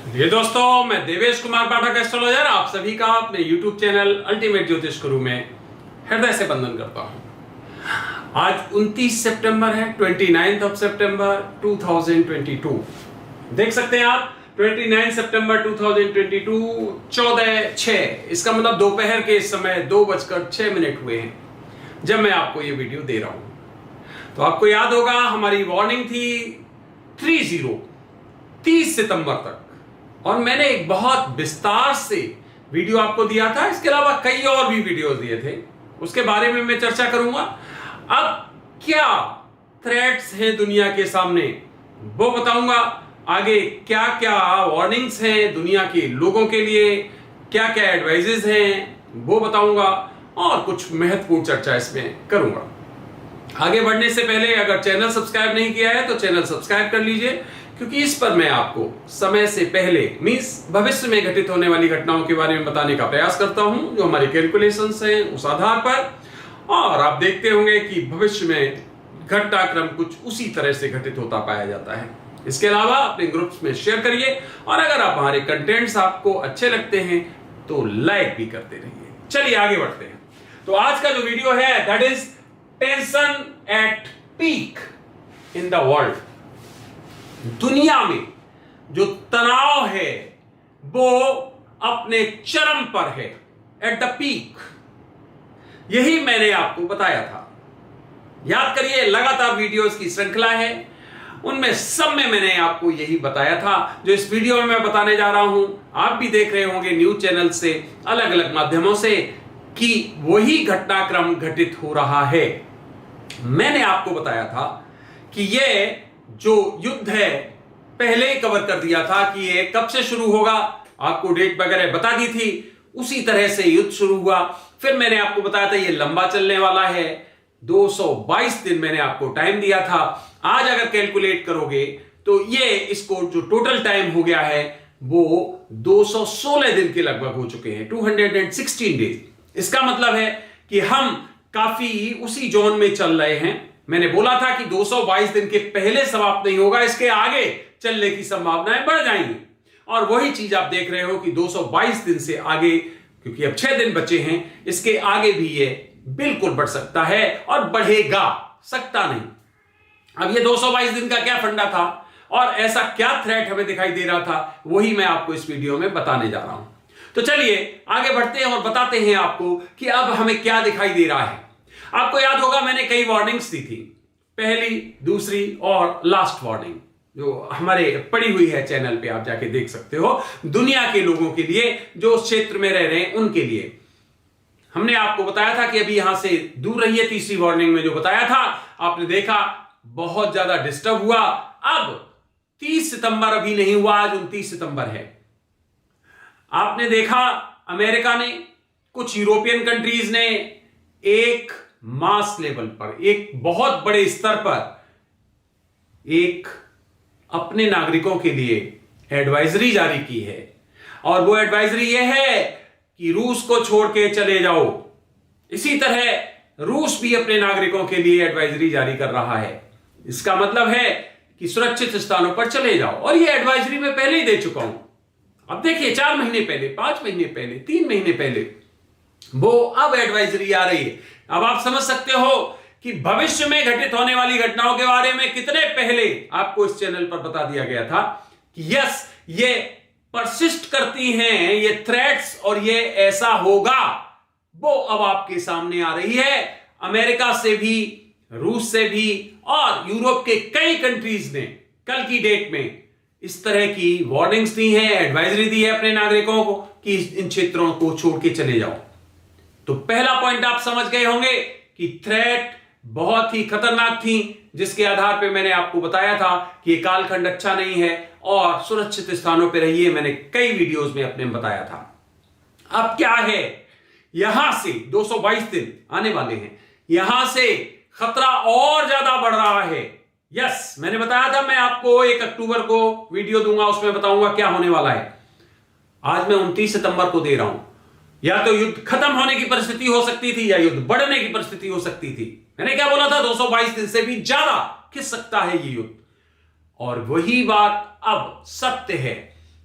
ये दोस्तों, मैं देवेश कुमार पाठक एस्ट्रोलॉजर आप सभी का अपने YouTube चैनल अल्टीमेट ज्योतिष गुरु में हृदय से वंदन करता हूं। आज 29 सितंबर है, 29 सितंबर 2022। देख सकते हैं आप 29 सितंबर 2022 14:06। इसका मतलब दोपहर के इस समय 2:06 हुए हैं जब मैं आपको ये वीडियो दे रहा हूं। तो आपको याद होगा हमारी वार्निंग थी 30 सितंबर तक, और मैंने एक बहुत विस्तार से वीडियो आपको दिया था। इसके अलावा कई और भी वीडियोस दिए थे, उसके बारे में मैं चर्चा करूंगा। अब क्या थ्रेट्स हैं दुनिया के सामने वो बताऊंगा। आगे क्या क्या वार्निंग्स हैं दुनिया के लोगों के लिए, क्या क्या एडवाइजेस हैं वो बताऊंगा, और कुछ महत्वपूर्ण चर्चा इसमें करूंगा। आगे बढ़ने से पहले अगर चैनल सब्सक्राइब नहीं किया है तो चैनल सब्सक्राइब कर लीजिए, क्योंकि इस पर मैं आपको समय से पहले मींस भविष्य में घटित होने वाली घटनाओं के बारे में बताने का प्रयास करता हूं, जो हमारे कैलकुलेशंस हैं उस आधार पर। और आप देखते होंगे कि भविष्य में घटनाक्रम कुछ उसी तरह से घटित होता पाया जाता है। इसके अलावा अपने ग्रुप्स में शेयर करिए, और अगर आप हमारे कंटेंट्स आपको अच्छे लगते हैं तो लाइक भी करते रहिए। चलिए आगे बढ़ते हैं। तो आज का जो वीडियो है that is tension at peak in the world. दुनिया में जो तनाव है वो अपने चरम पर है, एट द पीक। यही मैंने आपको बताया था। याद करिए, लगातार वीडियोस की श्रृंखला है, उनमें सब में मैंने आपको यही बताया था जो इस वीडियो में मैं बताने जा रहा हूं। आप भी देख रहे होंगे न्यूज चैनल से, अलग अलग माध्यमों से, कि वही घटनाक्रम घटित हो रहा है। मैंने आपको बताया था कि ये जो युद्ध है पहले ही कवर कर दिया था कि ये कब से शुरू होगा, आपको डेट वगैरह बता दी थी। उसी तरह से युद्ध शुरू हुआ। फिर मैंने आपको बताया था ये लंबा चलने वाला है, 222 दिन मैंने आपको टाइम दिया था। आज अगर कैलकुलेट करोगे तो ये इसको जो टोटल टाइम हो गया है वो 216 दिन के लगभग हो चुके हैं, 216 डेज। इसका मतलब है कि हम काफी उसी जोन में चल रहे हैं। मैंने बोला था कि 222 दिन के पहले समाप्त नहीं होगा, इसके आगे चलने की संभावनाएं बढ़ जाएंगी। और वही चीज आप देख रहे हो कि 222 दिन से आगे, क्योंकि अब 6 दिन बचे हैं, इसके आगे भी ये बिल्कुल बढ़ सकता है, और बढ़ेगा, सकता नहीं। अब ये 222 दिन का क्या फंडा था और ऐसा क्या थ्रेट हमें दिखाई दे रहा था, वही मैं आपको इस वीडियो में बताने जा रहा हूं। तो चलिए आगे बढ़ते हैं और बताते हैं आपको कि अब हमें क्या दिखाई दे रहा है। आपको याद होगा मैंने कई वार्निंग्स दी थी, पहली, दूसरी और लास्ट वार्निंग, जो हमारे पड़ी हुई है चैनल पे, आप जाके देख सकते हो। दुनिया के लोगों के लिए जो उस क्षेत्र में रह रहे हैं उनके लिए हमने आपको बताया था कि अभी यहां से दूर रहिए। तीसरी वार्निंग में जो बताया था आपने देखा, बहुत ज्यादा डिस्टर्ब हुआ। अब 30 सितंबर अभी नहीं हुआ, आज 29 सितंबर है। आपने देखा अमेरिका ने, कुछ यूरोपियन कंट्रीज ने एक मास लेवल पर, एक बहुत बड़े स्तर पर एक अपने नागरिकों के लिए एडवाइजरी जारी की है, और वो एडवाइजरी ये है कि रूस को छोड़ के चले जाओ। इसी तरह रूस भी अपने नागरिकों के लिए एडवाइजरी जारी कर रहा है। इसका मतलब है कि सुरक्षित स्थानों पर चले जाओ, और ये एडवाइजरी मैं पहले ही दे चुका हूं। अब देखिए, 4 महीने पहले, 5 महीने पहले, 3 महीने पहले, वो अब एडवाइजरी आ रही है। अब आप समझ सकते हो कि भविष्य में घटित होने वाली घटनाओं के बारे में कितने पहले आपको इस चैनल पर बता दिया गया था कि यस, ये परसिस्ट करती हैं ये थ्रेट्स, और ये ऐसा होगा। वो अब आपके सामने आ रही है। अमेरिका से भी, रूस से भी, और यूरोप के कई कंट्रीज ने कल की डेट में इस तरह की वार्निंग्स दी हैं, एडवाइजरी दी है अपने नागरिकों को कि इन क्षेत्रों को छोड़ के चले जाओ। तो पहला पॉइंट आप समझ गए होंगे कि थ्रेट बहुत ही खतरनाक थी, जिसके आधार पे मैंने आपको बताया था कि ये कालखंड अच्छा नहीं है और सुरक्षित स्थानों पे रहिए। मैंने कई वीडियोस में अपने बताया था। अब क्या है, यहां से 222 दिन आने वाले हैं, यहां से खतरा और ज्यादा बढ़ रहा है। यस, मैंने बताया था मैं आपको 1 अक्टूबर को वीडियो दूंगा, उसमें बताऊंगा क्या होने वाला है। आज मैं 29 सितंबर को दे रहा हूं। या तो युद्ध खत्म होने की परिस्थिति हो सकती थी, या युद्ध बढ़ने की परिस्थिति हो सकती थी। मैंने क्या बोला था, 222 दिन से भी ज्यादा खिंच सकता है ये युद्ध। और वही बात अब सत्य है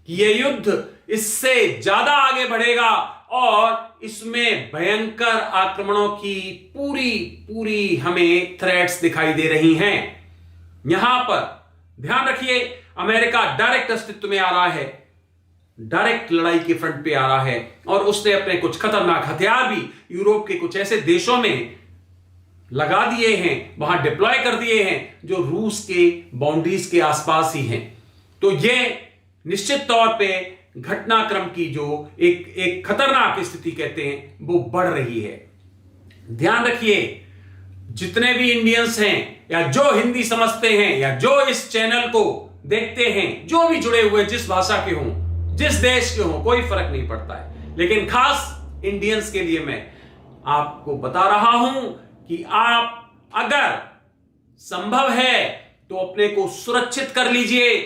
कि यह युद्ध इससे ज्यादा आगे बढ़ेगा और इसमें भयंकर आक्रमणों की पूरी पूरी हमें थ्रेट्स दिखाई दे रही हैं। यहां पर ध्यान रखिए, अमेरिका डायरेक्ट अस्तित्व में आ रहा है, डायरेक्ट लड़ाई के फ्रंट पे आ रहा है और उसने अपने कुछ खतरनाक हथियार भी यूरोप के कुछ ऐसे देशों में लगा दिए हैं, वहां डिप्लॉय कर दिए हैं जो रूस के बाउंड्रीज के आसपास ही हैं। तो यह निश्चित तौर पे घटनाक्रम की जो एक खतरनाक स्थिति कहते हैं वो बढ़ रही है। ध्यान रखिए, जितने भी इंडियंस हैं या जो हिंदी समझते हैं या जो इस चैनल को देखते हैं, जो भी जुड़े हुए जिस भाषा के हों, जिस देश के हों, कोई फर्क नहीं पड़ता है, लेकिन खास इंडियंस के लिए मैं आपको बता रहा हूं कि आप अगर संभव है तो अपने को सुरक्षित कर लीजिए,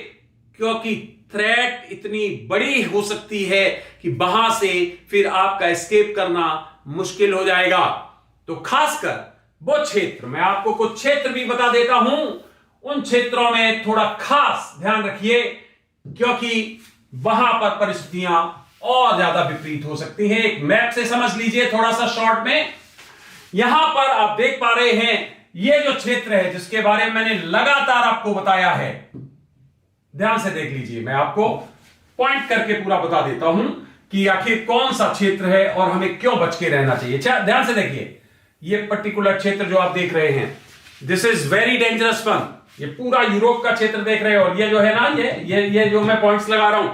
क्योंकि थ्रेट इतनी बड़ी हो सकती है कि वहां से फिर आपका एस्केप करना मुश्किल हो जाएगा। तो खासकर वो क्षेत्र, मैं आपको कुछ क्षेत्र भी बता देता हूं, उन क्षेत्रों में थोड़ा खास ध्यान रखिए, क्योंकि वहां पर परिस्थितियां और ज्यादा विपरीत हो सकती हैं। एक मैप से समझ लीजिए थोड़ा सा शॉर्ट में। यहां पर आप देख पा रहे हैं ये जो क्षेत्र है जिसके बारे में मैंने लगातार आपको बताया है, ध्यान से देख लीजिए, मैं आपको पॉइंट करके पूरा बता देता हूं कि आखिर कौन सा क्षेत्र है और हमें क्यों बच के रहना चाहिए। ध्यान से देखिए, ये पर्टिकुलर क्षेत्र जो आप देख रहे हैं, this is very dangerous one. ये पूरा यूरोप का क्षेत्र देख रहे हो और ये जो है ना, ये जो मैं पॉइंट्स लगा रहा हूं,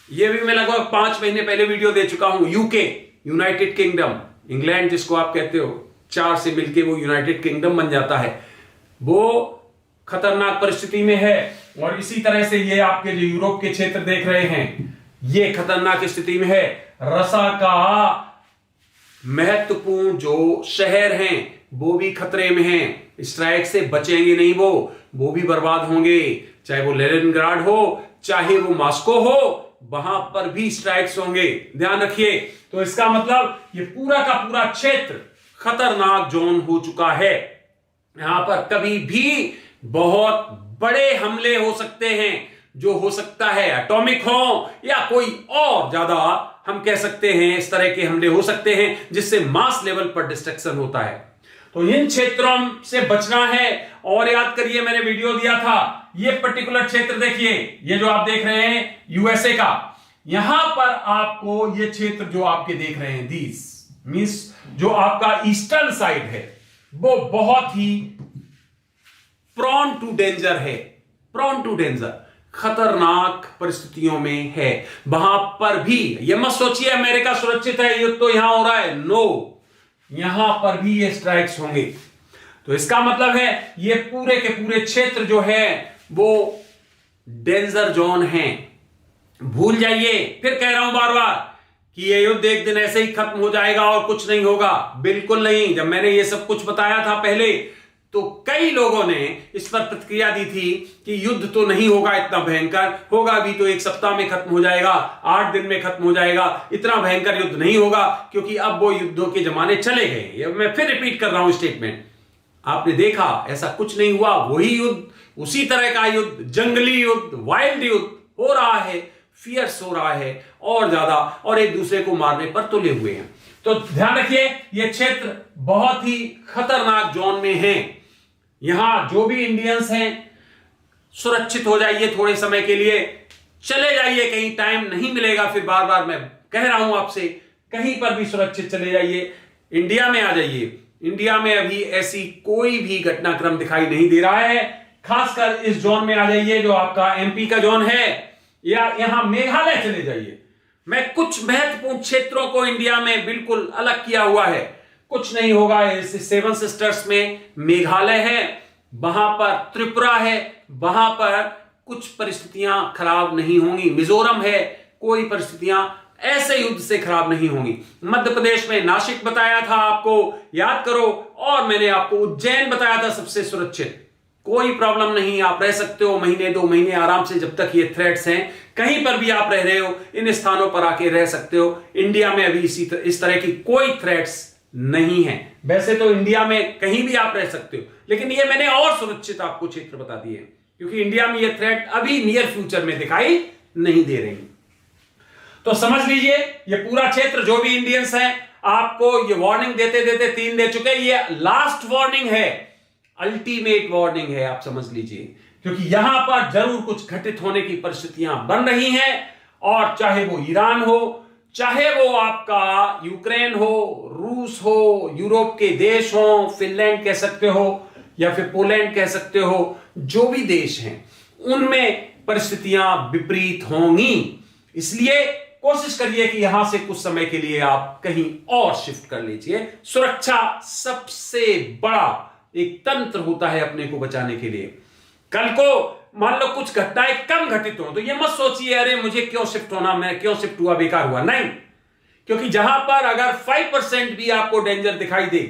ये भी मैं लगभग 5 महीने पहले वीडियो दे चुका हूं। यूके, यूनाइटेड किंगडम, इंग्लैंड जिसको आप कहते हो, 4 से मिलके वो यूनाइटेड किंगडम बन जाता है, वो खतरनाक परिस्थिति में है। और इसी तरह से ये आपके जो यूरोप के क्षेत्र देख रहे हैं, ये खतरनाक स्थिति में है। रसा का महत्वपूर्ण जो शहर हैं वो भी खतरे में हैं, स्ट्राइक से बचेंगे नहीं, वो भी बर्बाद होंगे। चाहे वो लेनिनग्राड हो, चाहे वो मॉस्को हो, वहां पर भी स्ट्राइक्स होंगे, ध्यान रखिए। तो इसका मतलब ये पूरा का पूरा क्षेत्र खतरनाक जोन हो चुका है। यहां पर कभी भी बहुत बड़े हमले हो सकते हैं, जो हो सकता है एटॉमिक हो या कोई और ज्यादा, हम कह सकते हैं इस तरह के हमले हो सकते हैं जिससे मास लेवल पर डिस्ट्रक्शन होता है। तो इन क्षेत्रों से बचना है। और याद करिए, मैंने वीडियो दिया था, ये पर्टिकुलर क्षेत्र देखिए, ये जो आप देख रहे हैं यूएसए का, यहां पर आपको ये क्षेत्र जो आपके देख रहे हैं, दीस मींस जो आपका ईस्टर्न साइड है, वो बहुत ही प्रोन टू डेंजर है, प्रोन टू डेंजर, खतरनाक परिस्थितियों में है। वहां पर भी ये मत सोचिए अमेरिका सुरक्षित है, युद्ध तो यहां हो रहा है, नो, यहां पर भी ये स्ट्राइक्स होंगे। तो इसका मतलब है ये पूरे के पूरे क्षेत्र जो है वो डेंजर जोन है। भूल जाइए, फिर कह रहा हूं बार बार कि ये युद्ध एक दिन ऐसे ही खत्म हो जाएगा और कुछ नहीं होगा, बिल्कुल नहीं। जब मैंने ये सब कुछ बताया था पहले, तो कई लोगों ने इस पर प्रतिक्रिया दी थी कि युद्ध तो नहीं होगा इतना भयंकर, होगा भी तो 1 सप्ताह में खत्म हो जाएगा, 8 दिन में खत्म हो जाएगा, इतना भयंकर युद्ध नहीं होगा, क्योंकि अब वो युद्धों के जमाने चले गए। मैं फिर रिपीट कर रहा हूं स्टेटमेंट, आपने देखा ऐसा कुछ नहीं हुआ, वही युद्ध, उसी तरह का युद्ध, जंगली युद्ध, वाइल्ड युद्ध हो रहा है, फियर्स हो रहा है और ज्यादा, और एक दूसरे को मारने पर तुले हुए हैं। तो ध्यान रखिए, यह क्षेत्र बहुत ही खतरनाक जोन में है। यहां जो भी इंडियंस हैं, सुरक्षित हो जाइए, थोड़े समय के लिए चले जाइए, कहीं टाइम नहीं मिलेगा फिर बार बार मैं कह रहा हूं आपसे, कहीं पर भी सुरक्षित चले जाइए, इंडिया में आ जाइए। इंडिया में अभी ऐसी कोई भी घटनाक्रम दिखाई नहीं दे रहा है। खासकर इस जोन में आ जाइए जो आपका एमपी का जोन है, या यहां मेघालय चले जाइए। मैं कुछ महत्वपूर्ण क्षेत्रों को इंडिया में बिल्कुल अलग किया हुआ है, कुछ नहीं होगा। इस 7 सिस्टर्स में मेघालय है, वहां पर त्रिपुरा है, वहां पर कुछ परिस्थितियां खराब नहीं होंगी। मिजोरम है, कोई परिस्थितियां ऐसे युद्ध से खराब नहीं होंगी। मध्य प्रदेश में नासिक बताया था आपको, याद करो, और मैंने आपको उज्जैन बताया था सबसे सुरक्षित, कोई प्रॉब्लम नहीं, आप रह सकते हो महीने 2 महीने आराम से, जब तक ये थ्रेट्स हैं। कहीं पर भी आप रह रहे हो, इन स्थानों पर आके रह सकते हो। इंडिया में अभी इस तरह की कोई थ्रेट्स नहीं है। वैसे तो इंडिया में कहीं भी आप रह सकते हो, लेकिन ये मैंने और सुरक्षित आपको क्षेत्र बता दिए, क्योंकि इंडिया में ये थ्रेट अभी नियर फ्यूचर में दिखाई नहीं दे रही। तो समझ लीजिए ये पूरा क्षेत्र जो भी इंडियंस हैं आपको ये वार्निंग देते देते 3 दे चुके हैं। ये लास्ट वार्निंग है, अल्टीमेट वार्निंग है, आप समझ लीजिए, क्योंकि यहां पर जरूर कुछ घटित होने की परिस्थितियां बन रही हैं। और चाहे वो ईरान हो, चाहे वो आपका यूक्रेन हो, रूस हो, यूरोप के देश हो, फिनलैंड कह सकते हो या फिर पोलैंड कह सकते हो, जो भी देश हैं उनमें परिस्थितियां विपरीत होंगी। इसलिए कोशिश करिए कि यहां से कुछ समय के लिए आप कहीं और शिफ्ट कर लीजिए। सुरक्षा सबसे बड़ा एक तंत्र होता है अपने को बचाने के लिए। कल को मान लो कुछ घटनाएं कम घटित हो तो ये मत सोचिए अरे मुझे क्यों शिफ्ट होना, मैं क्यों शिफ्ट हुआ, बेकार हुआ, नहीं। क्योंकि जहां पर अगर 5% भी आपको डेंजर दिखाई दे,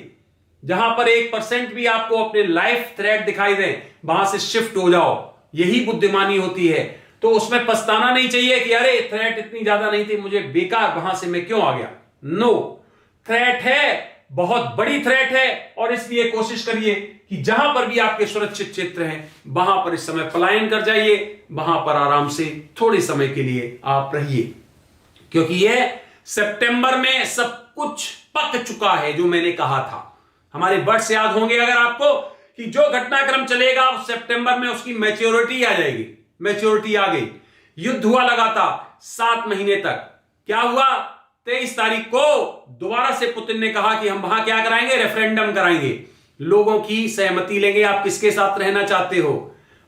जहां पर 1% भी आपको अपने लाइफ थ्रेट दिखाई दे, वहां से शिफ्ट हो जाओ। यही बुद्धिमानी होती है। तो उसमें पछताना नहीं चाहिए कि अरे थ्रेट इतनी ज्यादा नहीं थी, मुझे बेकार वहां से मैं क्यों आ गया। नो, थ्रेट है, बहुत बड़ी थ्रेट है, और इसलिए कोशिश करिए कि जहां पर भी आपके सुरक्षित क्षेत्र हैं वहां पर इस समय पलायन कर जाइए, वहां पर आराम से थोड़े समय के लिए आप रहिए। क्योंकि यह सितंबर में सब कुछ पक चुका है जो मैंने कहा था। हमारे वर्ड्स याद होंगे अगर आपको कि जो घटनाक्रम चलेगा सितंबर में उसकी मैच्योरिटी आ जाएगी। मैच्योरिटी आ गई। युद्ध हुआ लगातार 7 महीने तक। क्या हुआ? 23 तारीख को दोबारा से पुतिन ने कहा कि हम वहां क्या कराएंगे, रेफरेंडम कराएंगे, लोगों की सहमति लेंगे आप किसके साथ रहना चाहते हो।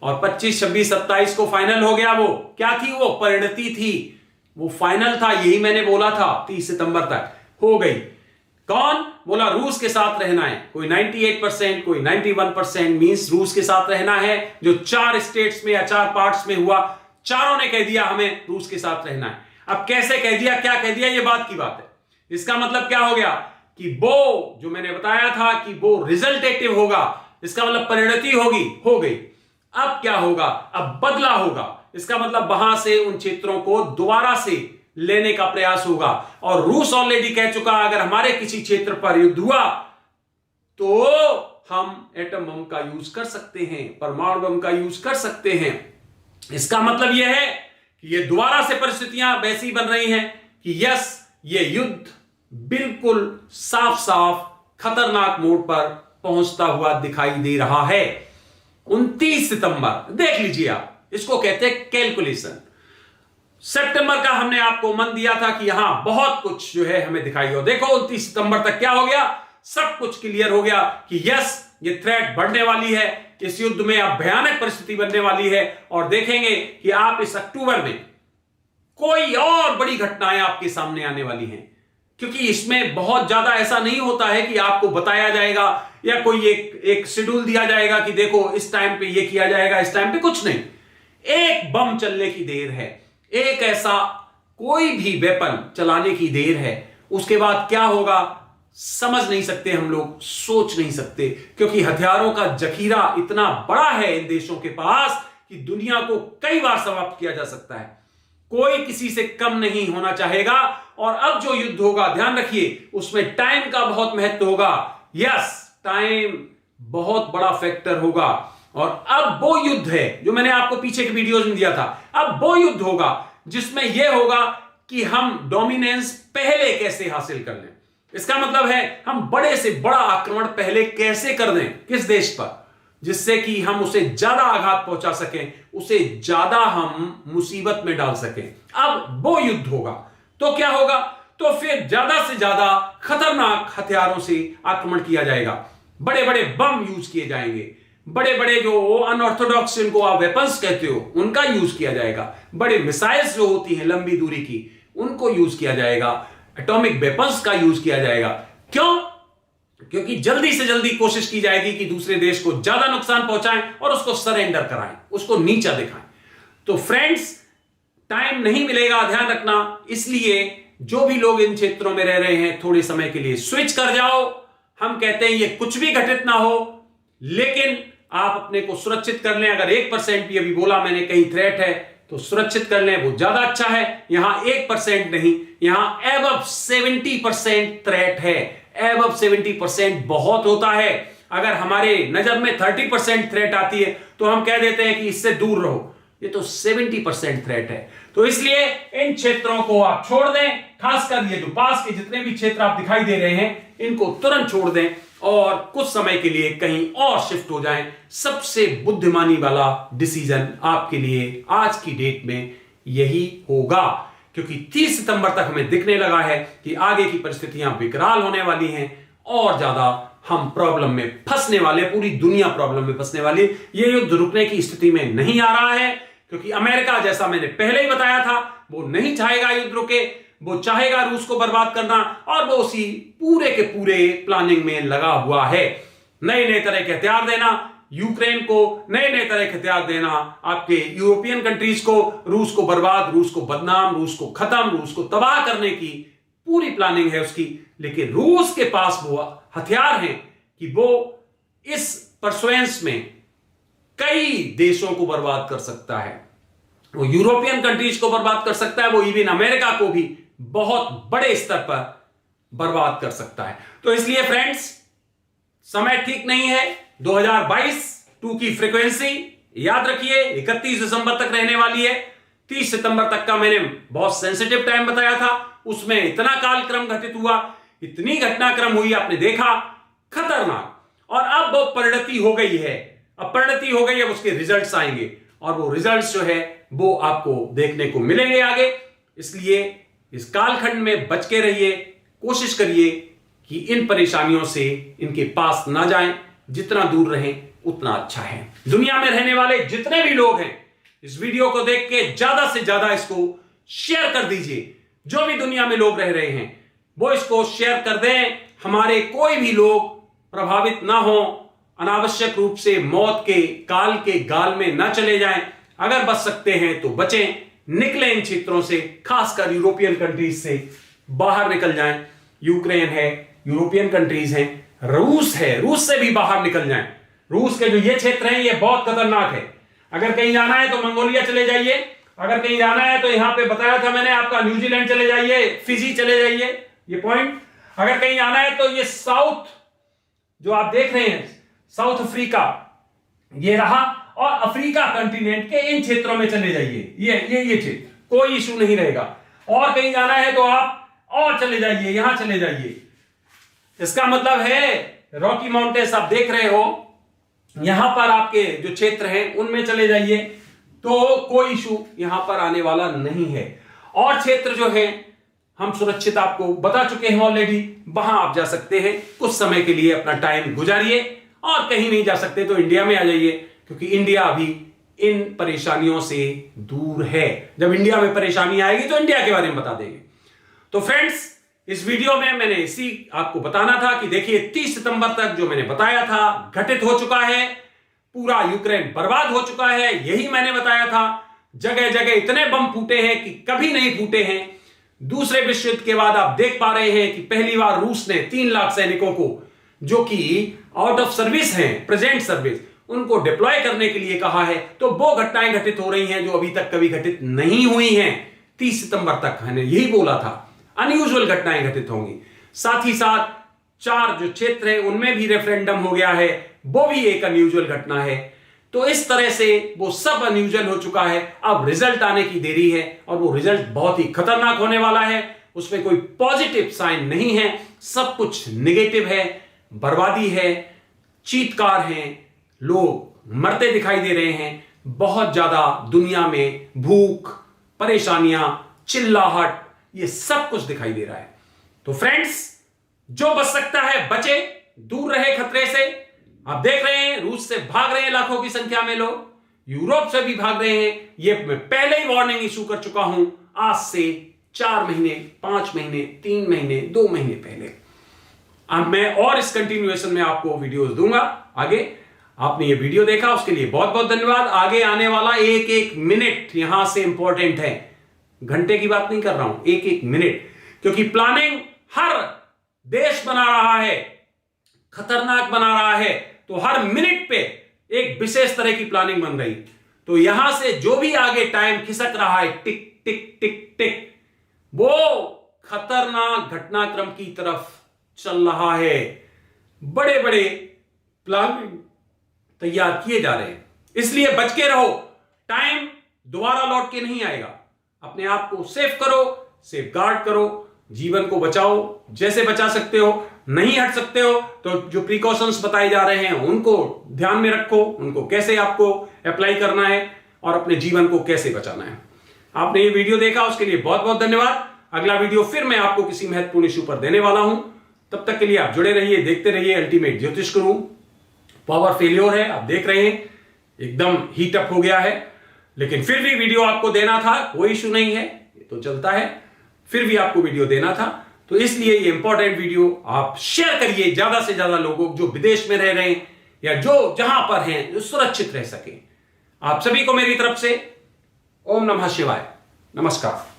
और 25, 26, 27 को फाइनल हो गया। वो क्या थी? वो परिणति थी, वो फाइनल था। यही मैंने बोला था 30 सितंबर तक हो गई। कौन बोला? रूस के साथ रहना है। कोई 98%, कोई 91%, मींस रूस के साथ रहना है। जो 4 स्टेट्स में या 4 पार्ट्स में हुआ, चारों ने कह दिया हमें रूस के साथ रहना है। अब कैसे कह दिया, क्या कह दिया, ये बात की बात है। इसका मतलब क्या हो गया कि वो जो मैंने बताया था कि वो रिजल्टेटिव होगा, इसका मतलब परिणति होगी, हो गई। अब क्या होगा? अब बदला होगा। इसका मतलब वहां से उन क्षेत्रों को दोबारा से लेने का प्रयास होगा। और रूस ऑलरेडी कह चुका अगर हमारे किसी क्षेत्र पर युद्ध हुआ तो हम एटम बम का यूज कर सकते हैं, परमाणु बम का यूज कर सकते हैं। इसका मतलब यह है कि ये दोबारा से परिस्थितियां वैसी बन रही हैं कि यस, ये युद्ध बिल्कुल साफ साफ खतरनाक मोड़ पर पहुंचता हुआ दिखाई दे रहा है। 29 सितंबर देख लीजिए आप, इसको कहते हैं कैलकुलेशन। सितंबर का हमने आपको मन दिया था कि यहां बहुत कुछ जो है हमें दिखाई हो। देखो 29 सितंबर तक क्या हो गया, सब कुछ क्लियर हो गया कि यस, ये थ्रेट बढ़ने वाली है, इस युद्ध में अब भयानक परिस्थिति बनने वाली है। और देखेंगे कि आप इस अक्टूबर में कोई और बड़ी घटनाएं आपके सामने आने वाली हैं। क्योंकि इसमें बहुत ज्यादा ऐसा नहीं होता है कि आपको बताया जाएगा या कोई एक शेड्यूल दिया जाएगा कि देखो इस टाइम पे ये किया जाएगा, इस टाइम पे कुछ नहीं। एक बम चलने की देर है, एक ऐसा कोई भी वेपन चलाने की देर है। उसके बाद क्या होगा समझ नहीं सकते हम लोग, सोच नहीं सकते। क्योंकि हथियारों का जखीरा इतना बड़ा है इन देशों के पास कि दुनिया को कई बार समाप्त किया जा सकता है। कोई किसी से कम नहीं होना चाहेगा। और अब जो युद्ध होगा, ध्यान रखिए, उसमें टाइम का बहुत महत्व होगा। यस, टाइम बहुत बड़ा फैक्टर होगा। और अब वो युद्ध है जो मैंने आपको पीछे के वीडियोस में दिया था। अब वो युद्ध होगा जिसमें यह होगा कि हम डोमिनेंस पहले कैसे हासिल कर लें। इसका मतलब है हम बड़े से बड़ा आक्रमण पहले कैसे कर दें किस देश पर, जिससे कि हम उसे ज्यादा आघात पहुंचा सकें, उसे ज्यादा हम मुसीबत में डाल सकें। अब वो युद्ध होगा तो क्या होगा? तो फिर ज्यादा से ज्यादा खतरनाक हथियारों से आक्रमण किया जाएगा। बड़े बड़े बम यूज किए जाएंगे, बड़े बड़े जो अनऑर्थोडॉक्स जिनको आप वेपन्स कहते हो उनका यूज किया जाएगा। बड़े मिसाइल्स जो होती हैं लंबी दूरी की उनको यूज किया जाएगा। एटॉमिक वेपन्स का यूज किया जाएगा। क्यों? क्योंकि जल्दी से जल्दी कोशिश की जाएगी कि दूसरे देश को ज्यादा नुकसान पहुंचाएं और उसको सरेंडर कराएं, उसको नीचा दिखाएं। तो फ्रेंड्स, टाइम नहीं मिलेगा, ध्यान रखना। इसलिए जो भी लोग इन क्षेत्रों में रह रहे हैं थोड़े समय के लिए स्विच कर जाओ। हम कहते हैं ये कुछ भी घटित ना हो, लेकिन आप अपने को सुरक्षित कर लें। अगर 1% भी, अभी बोला मैंने, कहीं थ्रेट है तो सुरक्षित कर लें, वो ज्यादा अच्छा है। यहां 1% नहीं, यहां एबव 70% थ्रेट है। एबव 70% बहुत होता है। अगर हमारे नजर में 30% थ्रेट आती है तो हम कह देते हैं कि इससे दूर रहो। ये तो 70% थ्रेट है। तो इसलिए इन क्षेत्रों को आप छोड़ दें, खासकर ये जो पास के जितने भी क्षेत्र आप दिखाई दे रहे हैं इनको तुरंत छोड़ दें और कुछ समय के लिए कहीं और शिफ्ट हो जाएं। सबसे बुद्धिमानी वाला डिसीजन आपके लिए आज की डेट में यही होगा, क्योंकि 30 सितंबर तक हमें दिखने लगा है कि आगे की परिस्थितियां विकराल होने वाली हैं और ज्यादा हम प्रॉब्लम में फंसने वाले, पूरी दुनिया प्रॉब्लम में फंसने वाली। ये युद्ध रुकने की स्थिति में नहीं आ रहा है, क्योंकि अमेरिका, जैसा मैंने पहले ही बताया था, वो नहीं चाहेगा युद्ध रुके, वो चाहेगा रूस को बर्बाद करना, और वो उसी पूरे के पूरे प्लानिंग में लगा हुआ है। नए नए तरह के हथियार देना यूक्रेन को, नए नए तरह के हथियार देना आपके यूरोपियन कंट्रीज को, रूस को बर्बाद, रूस को बदनाम, रूस को खत्म, रूस को तबाह करने की पूरी प्लानिंग है उसकी। लेकिन रूस के पास वो हथियार हैं कि वो इस परसुएंस में कई देशों को बर्बाद कर सकता है। वो यूरोपियन कंट्रीज को बर्बाद कर सकता है, वो इवन अमेरिका को भी बहुत बड़े स्तर पर बर्बाद कर सकता है। तो इसलिए फ्रेंड्स, समय ठीक नहीं है। 2022 2 की फ्रीक्वेंसी याद रखिए 31 दिसंबर तक रहने वाली है। 30 सितंबर तक का मैंने बहुत सेंसिटिव टाइम बताया था, उसमें इतना कालक्रम घटित हुआ, इतनी घटनाक्रम हुई, आपने देखा, खतरनाक। और अब वो परिणति हो गई है, अब परिणति हो गई है, उसके रिजल्ट्स आएंगे और वो रिजल्ट्स जो है वो आपको देखने को मिलेंगे आगे। इसलिए इस कालखंड में बच के रहिए, कोशिश करिए कि इन परेशानियों से इनके पास ना जाएं, जितना दूर रहें उतना अच्छा है। दुनिया में रहने वाले जितने भी लोग हैं, इस वीडियो को देख के ज्यादा से ज्यादा इसको शेयर कर दीजिए। जो भी दुनिया में लोग रह रहे हैं वो इसको शेयर कर दें, हमारे कोई भी लोग प्रभावित ना हो, अनावश्यक रूप से मौत के काल के गाल में ना चले जाएं। अगर बच सकते हैं तो बचें, निकलें इन क्षेत्रों से, खासकर यूरोपियन कंट्रीज से बाहर निकल जाएं। यूक्रेन है, यूरोपियन कंट्रीज हैं, रूस है, रूस से भी बाहर निकल जाएं। रूस के जो ये क्षेत्र हैं ये बहुत खतरनाक है। अगर कहीं जाना है तो मंगोलिया चले जाइए, अगर कहीं जाना है तो यहां पे बताया था मैंने आपका न्यूजीलैंड चले जाइए, फिजी चले जाइए, ये पॉइंट। अगर कहीं जाना है तो ये साउथ जो आप देख रहे हैं, साउथ अफ्रीका ये रहा, और अफ्रीका कंटिनेंट के इन क्षेत्रों में चले जाइए, ये क्षेत्र, कोई इशू नहीं रहेगा। और कहीं जाना है तो आप और चले जाइए, यहां चले जाइए। इसका मतलब है रॉकी माउंटेन्स आप देख रहे हो, यहां पर आपके जो क्षेत्र हैं उनमें चले जाइए, तो कोई इशू यहां पर आने वाला नहीं है। और क्षेत्र जो है हम सुरक्षित आपको बता चुके हैं ऑलरेडी, वहां आप जा सकते हैं, कुछ समय के लिए अपना टाइम गुजारिए। और कहीं नहीं जा सकते तो इंडिया में आ जाइए, क्योंकि इंडिया अभी इन परेशानियों से दूर है। जब इंडिया में परेशानी आएगी तो इंडिया के बारे में बता देंगे। तो फ्रेंड्स, इस वीडियो में मैंने इसी आपको बताना था कि देखिए 30 सितंबर तक जो मैंने बताया था घटित हो चुका है, पूरा यूक्रेन बर्बाद हो चुका है, यही मैंने बताया था। जगह जगह इतने बम फूटे हैं कि कभी नहीं फूटे हैं। दूसरे विश्व युद्ध के बाद आप देख पा रहे हैं कि पहली बार रूस ने 3 लाख सैनिकों को, जो कि आउट ऑफ सर्विस हैं, प्रेजेंट सर्विस, उनको डिप्लॉय करने के लिए कहा है। तो वो घटनाएं घटित हो रही हैं जो अभी तक कभी घटित नहीं हुई हैं। 30 सितंबर तक मैंने यही बोला था, अनयूजुअल घटनाएं घटित होंगी। साथ ही साथ 4 जो क्षेत्र है उनमें भी रेफरेंडम हो गया है, वो भी एक अनयूजुअल घटना है। तो इस तरह से वो सब अनयूजुअल हो चुका है। अब रिजल्ट आने की देरी है, और वो रिजल्ट बहुत ही खतरनाक होने वाला है। उसमें कोई पॉजिटिव साइन नहीं है, सब कुछ नेगेटिव है, बर्बादी है, चीत्कार हैं, लोग मरते दिखाई दे रहे हैं। बहुत ज्यादा दुनिया में भूख, परेशानियां, चिल्लाहट, ये सब कुछ दिखाई दे रहा है। तो फ्रेंड्स, जो बच सकता है बचे, दूर रहे खतरे से। आप देख रहे हैं रूस से भाग रहे हैं लाखों की संख्या में लोग, यूरोप से भी भाग रहे हैं। ये मैं पहले ही वार्निंग इशू कर चुका हूं, आज से 4 महीने, 5 महीने, 3 महीने, 2 महीने पहले। अब मैं और इस कंटिन्यूएशन में आपको वीडियोस दूंगा आगे। आपने ये वीडियो देखा उसके लिए बहुत बहुत धन्यवाद। आगे आने वाला एक एक मिनट यहां से इंपॉर्टेंट है, घंटे की बात नहीं कर रहा हूं, एक एक मिनट, क्योंकि प्लानिंग हर देश बना रहा है, खतरनाक बना रहा है। तो हर मिनट पे एक विशेष तरह की प्लानिंग बन रही। तो यहां से जो भी आगे टाइम खिसक रहा है, टिक टिक टिक टिक, वो खतरनाक घटनाक्रम की तरफ चल रहा है। बड़े बड़े प्लानिंग तैयार किए जा रहे हैं, इसलिए बच के रहो। टाइम दोबारा लौट के नहीं आएगा। अपने आप को सेफ करो, सेफ गार्ड करो, जीवन को बचाओ जैसे बचा सकते हो। नहीं हट सकते हो तो जो प्रिकॉशंस बताए जा रहे हैं उनको ध्यान में रखो, उनको कैसे आपको अप्लाई करना है और अपने जीवन को कैसे बचाना है। आपने ये वीडियो देखा उसके लिए बहुत बहुत धन्यवाद। अगला वीडियो फिर मैं आपको किसी महत्वपूर्ण इशू पर देने वाला हूं। तब तक के लिए आप जुड़े रहिए, देखते रहिए अल्टीमेट ज्योतिष गुरु। पावर फेल्योर है, आप देख रहे हैं एकदम हीट अप हो गया है, लेकिन फिर भी वीडियो आपको देना था, कोई इशू नहीं है, ये तो चलता है, फिर भी आपको वीडियो देना था, तो इसलिए ये इंपॉर्टेंट वीडियो आप शेयर करिए ज्यादा से ज्यादा लोगों, जो विदेश में रह रहे हैं या जो जहां पर हैं, जो सुरक्षित रह सके। आप सभी को मेरी तरफ से ओम नमः शिवाय, नमस्कार।